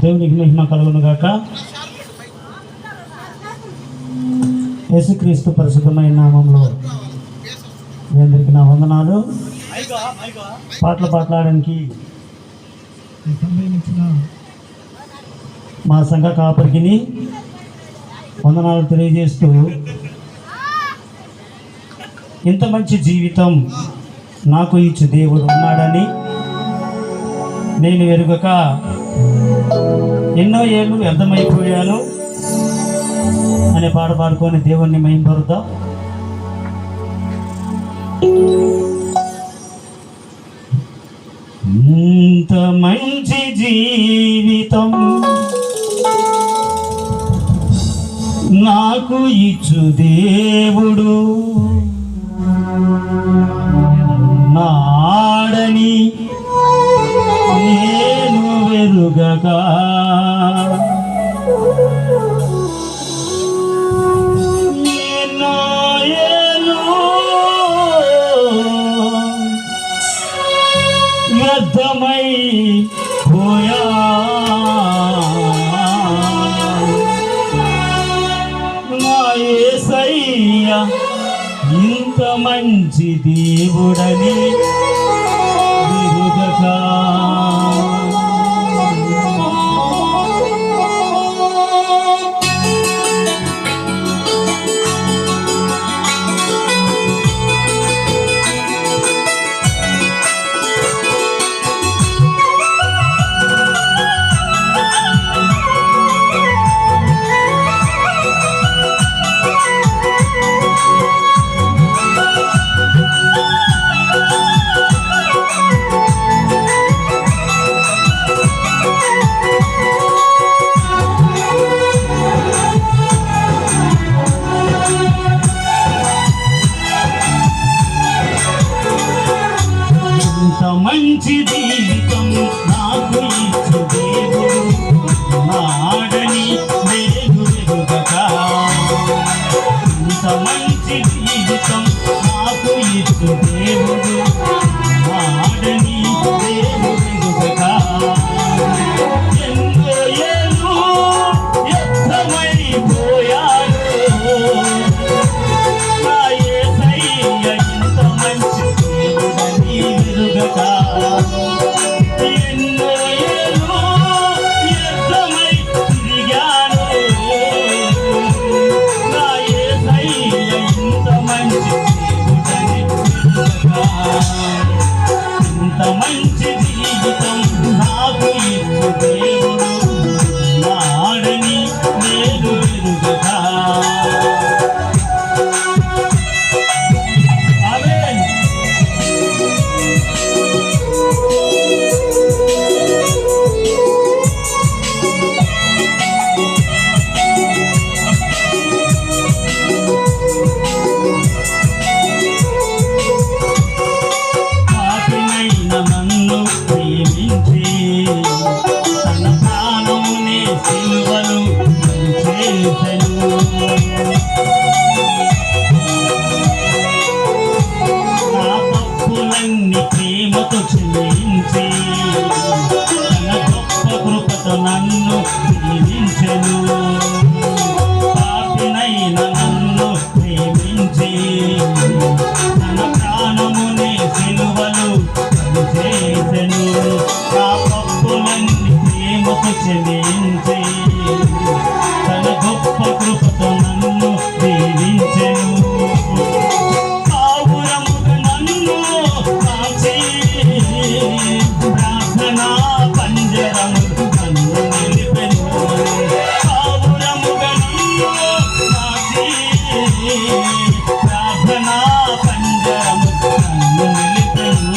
దేవునికి మహిమ కలుగును గాక. యేసుక్రీస్తు పరిశుద్ధమైన నామంలో మీ అందరికీ నా వందనాలు. పాటలు పాడడానికి సంబంధించిన మా సంఘ కాపరికి వందనాలు తెలియజేస్తూ, ఇంత మంచి జీవితం నాకు ఇచ్చు దేవుడు ఉన్నాడని నేను ఎరుగక ఎన్నో ఏళ్ళు వ్యర్థమైపోయాను అనే పాట పాడుకొని దేవుణ్ణి మహిమపరుద్దాం. ఇంత మంచి జీవితం నాకు ఇచ్చు దేవుడు నాడని నేను వెరుగక ఎన్నో ఏళ్ళు వ్యర్థమై పోయా నా యేసయ్య ఇంత మంచి దేవుడని వెరుగక మంచి జీవితం నాకు ఇచ్చు దేవుడు నాడని నేను వెరుగక. ఇంత మంచి జీవితం నాకు ఇచ్చు దేవుడు నాడని నేను వెరుగక. ఎన్నో ఏళ్ళు వ్యర్థమైపోయాను నా యేసయ్య ఇంత మంచి దేవుడని వెరుగక. ఎన్నో ఏళ్ళు వ్యర్థమై తిరిగాను నా యేసయ్య ఇంత మంచి దేవుడని వెరుగక. ఇంత మంచి జీవితం నాకు ఇచ్చు దేవుడు నాడని నేను వెరుగక. ప్రేమతో క్షమించి తన గొప్ప కృపతో నన్ను దీవించెను. పాపినైన నన్ను ప్రేమించి తన ప్రాణమునే సిలువలో చేసెను. నా తప్పులన్నీ ప్రేమతో క్షమించి తన గొప్ప కృపతో నన్ను దీవించెను. ప్రార్థనా పంజరము నన్ను నిలిపెను. కావురముగా నన్ను కాచి ప్రార్థనా పంజరము నన్ను నిలిపెను.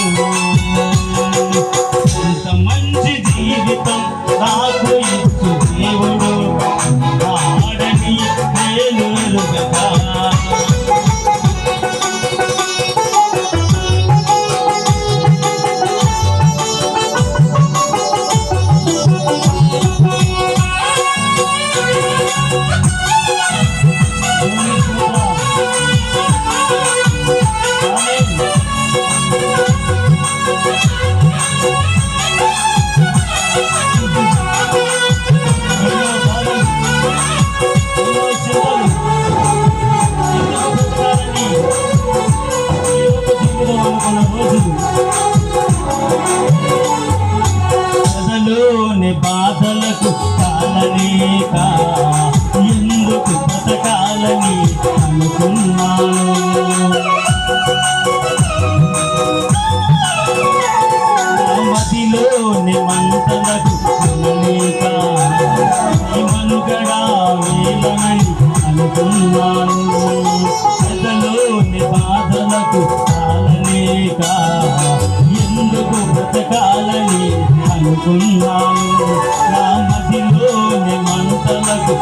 అనుకున్నాను. నా మదిలోని మంటలకు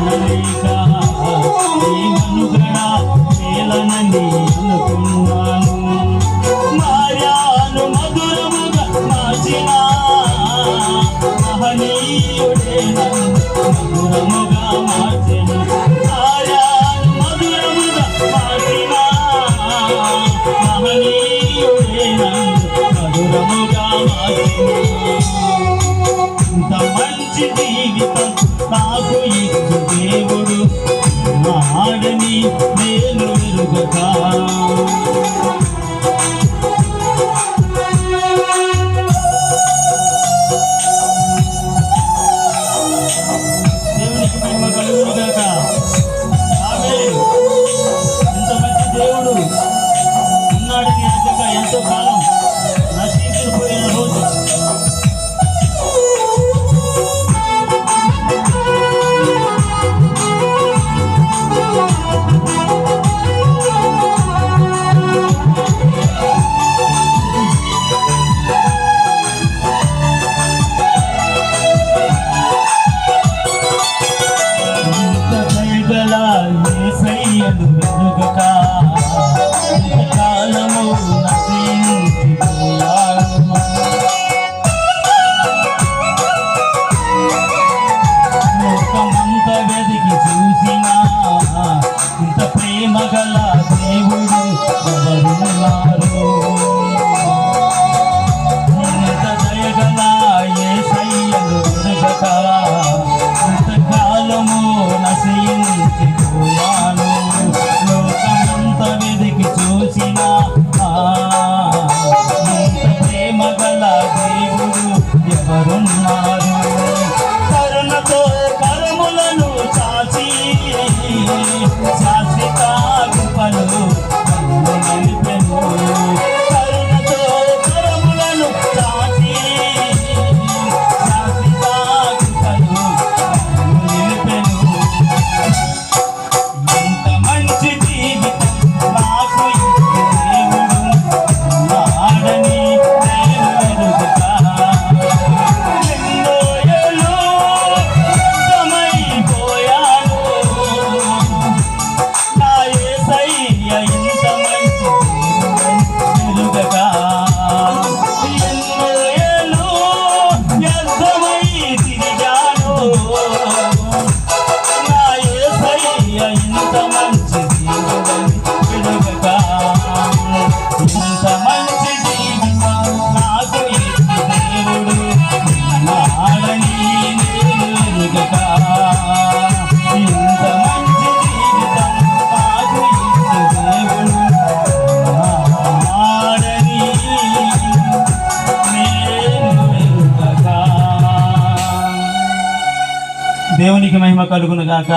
మనలేక ఈ మనుగడ మేలనని అనుకున్నాను. మార్యాను మధురముగా మార్చిన మహనీయుడే నన్ను మధురముగా మార్చెను. మార్యాను మధురముగా మార్చిన మహనీయుడే నన్ను మధురముగా మార్చెను. ఇంత మంచి జీవితం నాకు ఇచ్చు దేవుడు ఆడని నేను ఎరుగక. దేవునికి మహిమ కలుగునుగాక. ఆమేన్. ఇంత మంచి దేవుడు ఉన్నాడని ఎరుగక ఎంతో కాలం నశించిపోయిన రోజు యేసయ్యను వెనుకక ఇంతకాలము నశించిపోయాను. లోకమంత వెదికి చూసినా ఇంత ప్రేమ గల దేవుడు ఎవరున్నారు? ఇంత దయగల యేసయ్యను వెనుకక ఇంతకాలము నశించిపోయాను. లోకమంత వెదికి చూసినా ఇంత ప్రేమ గల దేవుడు ఎవరున్నారు? కరుణతో కరములను చాచి శాశ్వత కృపను నన్ను నిలిపెను. కరుణతో కరములను చాచి శాశ్వత కృపను నన్ను నిలిపెను. ఎంత మంచి జీవితం నాకు ఇచ్చు దేవుడు ఆడని నేను ఎరుగక. ఎన్నో ఏళ్ళు వ్యర్థమైపోయాను. నా యేసయ్య ఇంత మంచి దేవుడని ఎరుగక. ఎన్నో ఏళ్ళు వ్యర్థమై తిరిగాను. నా యేసయ్య ఇంత మంచి దేవుడని ఎరుగక. ఇంత మంచి జీవితం నాకు ఇచ్చు దేవుడు ఆడని నేను ఎరుగక. ఇంత మంచి జీవితం నాకు ఇచ్చు దేవుడు ఆడని నేను ఎరుగక. దేవునికి మహిమ కలుగును గాక.